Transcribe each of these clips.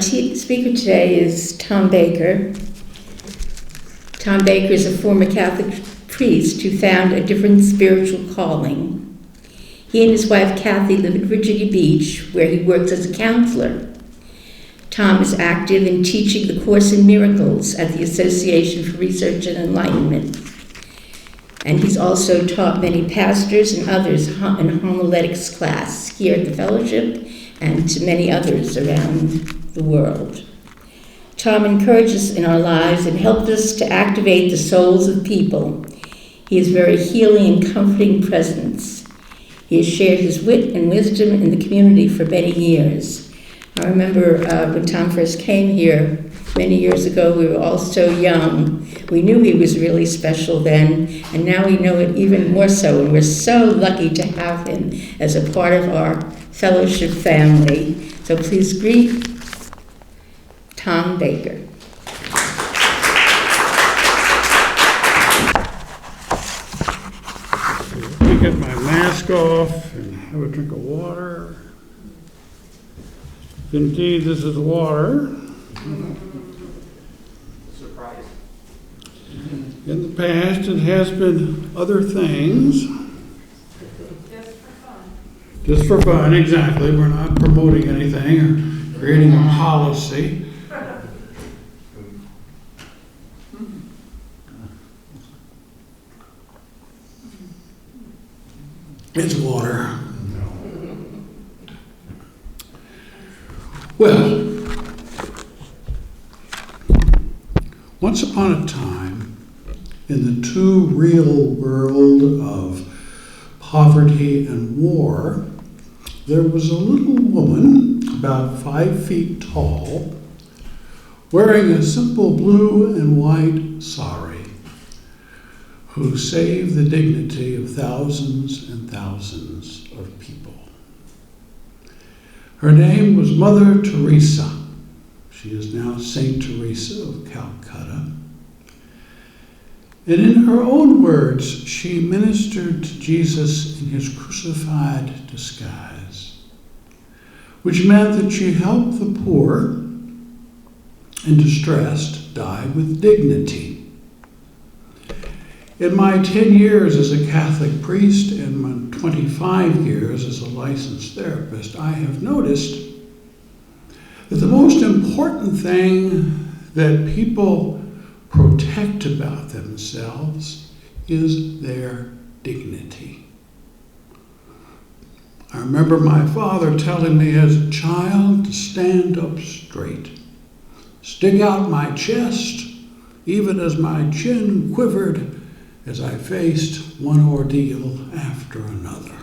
speaker today is Tom Baker. Tom Baker is a former Catholic priest who found a different spiritual calling. He and his wife Kathy live in Virginia Beach, where he works as a counselor. Tom is active in teaching the Course in Miracles at the Association for Research and Enlightenment. And he's also taught many pastors and others in homiletics class here at the Fellowship and to many others around the world. Tom encourages in our lives and helps us to activate the souls of people. He is very healing and comforting presence. He has shared his wit and wisdom in the community for many years. I remember when Tom first came here many years ago, we were all so young. We knew he was really special then, and now we know it even more so, and we're so lucky to have him as a part of our Fellowship family. So please greet Tom Baker. Let me get my mask off and have a drink of water. Indeed, this is water. Surprise. In the past, it has been other things. Just for fun, exactly. We're not promoting anything or creating a policy. It's water. Well, once upon a time, in the too real world of poverty and war, there was a little woman about 5 feet tall, wearing a simple blue and white sari, who saved the dignity of thousands and thousands of people. Her name was Mother Teresa. She is now Saint Teresa of Calcutta. And in her own words, she ministered to Jesus in his crucified disguise, which meant that she helped the poor and distressed die with dignity. In my 10 years as a Catholic priest and my 25 years as a licensed therapist, I have noticed that the most important thing that people protect about themselves is their dignity. I remember my father telling me as a child to stand up straight, stick out my chest, even as my chin quivered as I faced one ordeal after another.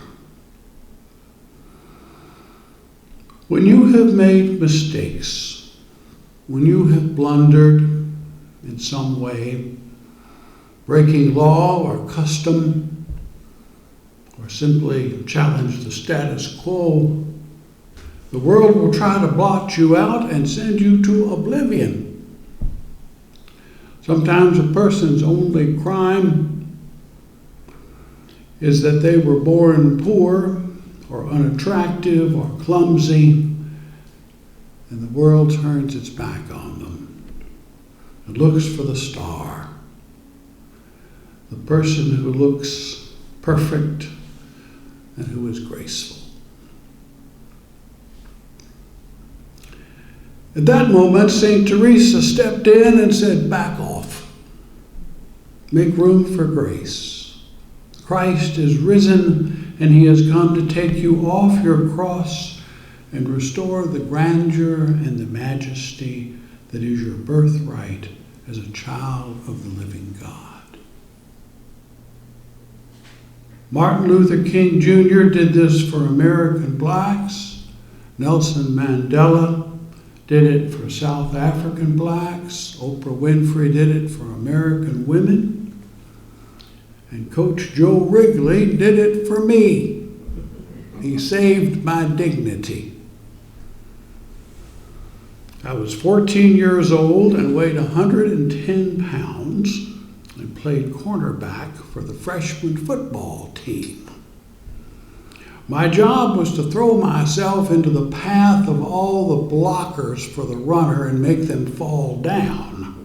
When you have made mistakes, when you have blundered in some way, breaking law or custom, or simply challenge the status quo, the world will try to blot you out and send you to oblivion. Sometimes a person's only crime is that they were born poor or unattractive or clumsy, and the world turns its back on them. It looks for the star, the person who looks perfect and who is graceful. At that moment, St. Teresa stepped in and said, "Back off. Make room for grace. Christ is risen, and he has come to take you off your cross and restore the grandeur and the majesty that is your birthright as a child of the living God." Martin Luther King Jr. did this for American blacks. Nelson Mandela did it for South African blacks. Oprah Winfrey did it for American women. And Coach Joe Wrigley did it for me. He saved my dignity. I was 14 years old and weighed 110 pounds and played cornerback for the freshman football team. My job was to throw myself into the path of all the blockers for the runner and make them fall down.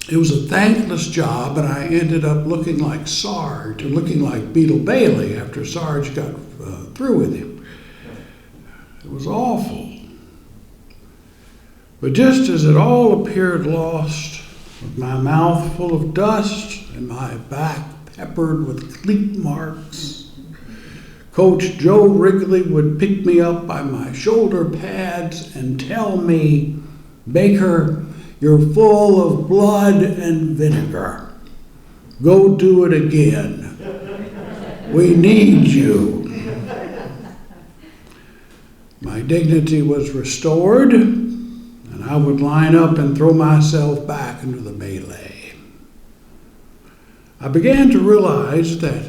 It was a thankless job, and I ended up looking like Sarge, or looking like Beetle Bailey after Sarge got through with him. It was awful. But just as it all appeared lost, with my mouth full of dust and my back peppered with cleat marks, Coach Joe Wrigley would pick me up by my shoulder pads and tell me, "Baker, you're full of blood and vinegar. Go do it again. We need you." My dignity was restored, and I would line up and throw myself back into the melee. I began to realize that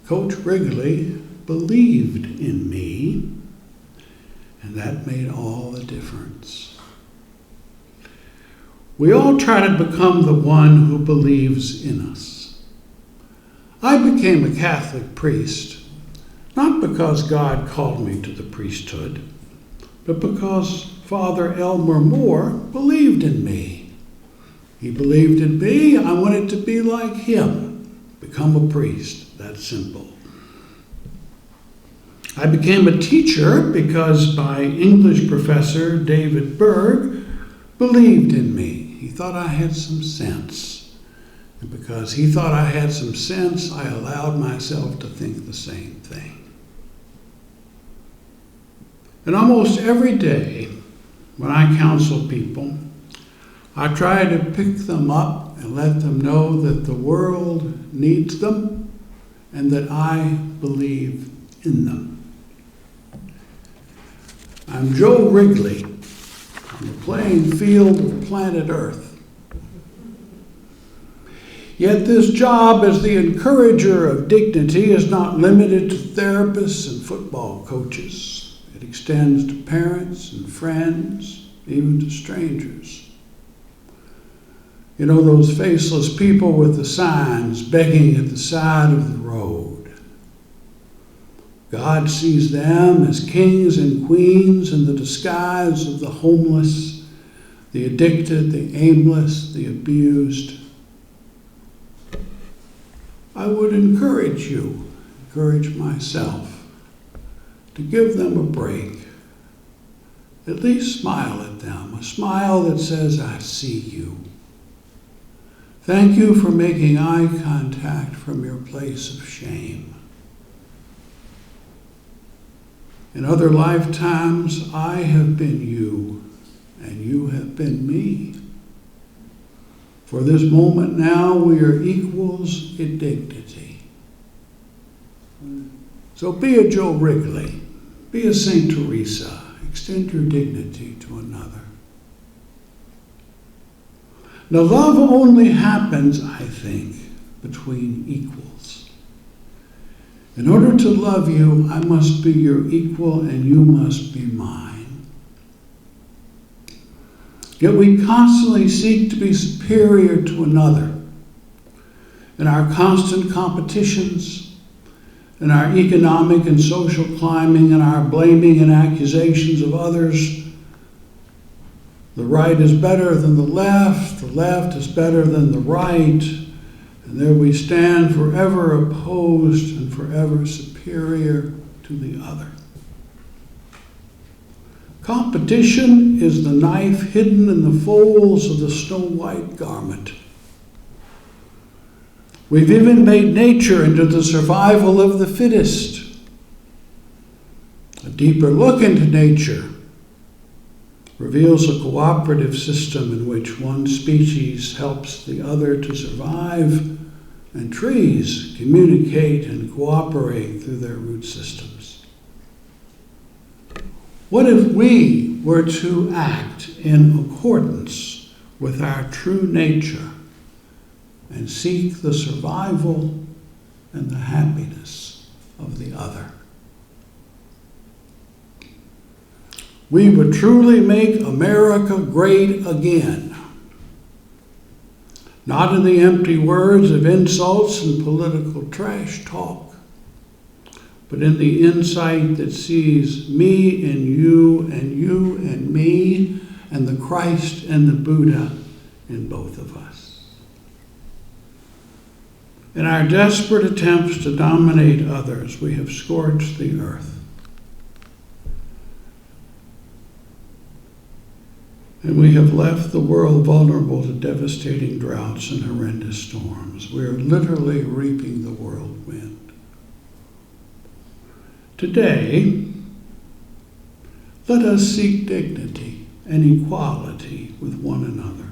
Coach Wrigley believed in me, and that made all the difference. We all try to become the one who believes in us. I became a Catholic priest, not because God called me to the priesthood, but because Father Elmer Moore believed in me. He believed in me. I wanted to be like him, become a priest. That's simple. I became a teacher because my English professor, David Berg, believed in me. He thought I had some sense. And because he thought I had some sense, I allowed myself to think the same thing. And almost every day, when I counsel people, I try to pick them up and let them know that the world needs them and that I believe in them. I'm Joe Wrigley on the playing field of planet Earth. Yet this job as the encourager of dignity is not limited to therapists and football coaches. It extends to parents and friends, even to strangers. You know, those faceless people with the signs begging at the side of the road. God sees them as kings and queens in the disguise of the homeless, the addicted, the aimless, the abused. I would encourage you, encourage myself, to give them a break. At least smile at them, a smile that says, "I see you." Thank you for making eye contact from your place of shame. In other lifetimes, I have been you, and you have been me. For this moment now, we are equals in dignity. So be a Joe Wrigley, be a St. Teresa, extend your dignity to another. Now, love only happens, I think, between equals. In order to love you, I must be your equal and you must be mine. Yet we constantly seek to be superior to another. In our constant competitions, in our economic and social climbing, in our blaming and accusations of others, the right is better than the left is better than the right, and there we stand forever opposed and forever superior to the other. Competition is the knife hidden in the folds of the snow-white garment. We've even made nature into the survival of the fittest. A deeper look into nature reveals a cooperative system in which one species helps the other to survive, and trees communicate and cooperate through their root systems. What if we were to act in accordance with our true nature and seek the survival and the happiness of the other? We would truly make America great again. Not in the empty words of insults and political trash talk, but in the insight that sees me and you and me, and the Christ and the Buddha in both of us. In our desperate attempts to dominate others, we have scorched the earth. And we have left the world vulnerable to devastating droughts and horrendous storms. We are literally reaping the whirlwind. Today, let us seek dignity and equality with one another.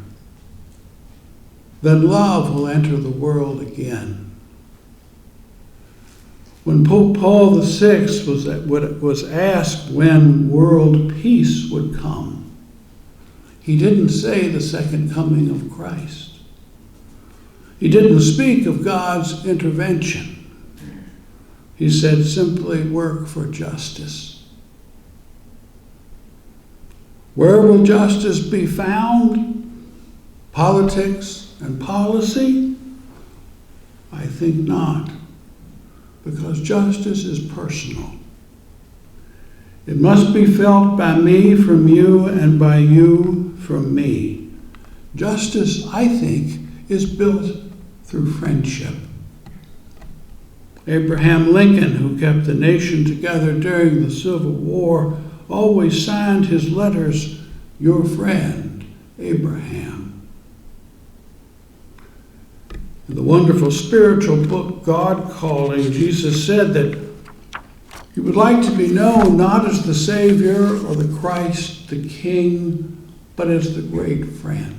Then love will enter the world again. When Pope Paul VI was asked when world peace would come, he didn't say the second coming of Christ. He didn't speak of God's intervention. He said simply, work for justice. Where will justice be found? Politics and policy? I think not, because justice is personal. It must be felt by me from you and by you from me. Justice, I think, is built through friendship. Abraham Lincoln, who kept the nation together during the Civil War, always signed his letters, "Your friend, Abraham." In the wonderful spiritual book, God Calling, Jesus said that he would like to be known not as the Savior or the Christ, the King, but as the great friend.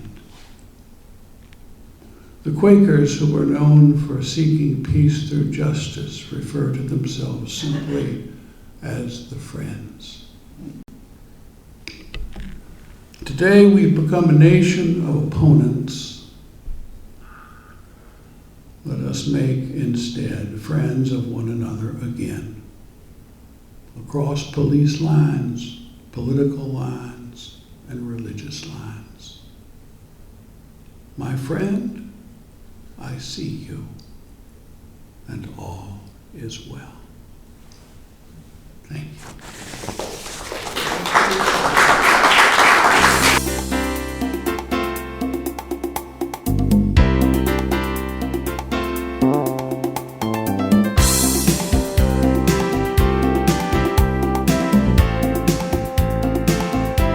The Quakers, who were known for seeking peace through justice, refer to themselves simply as the Friends. Today we've become a nation of opponents. Let us make instead friends of one another again. Across police lines, political lines, and religious lines. My friend, I see you, and all is well. Thank you.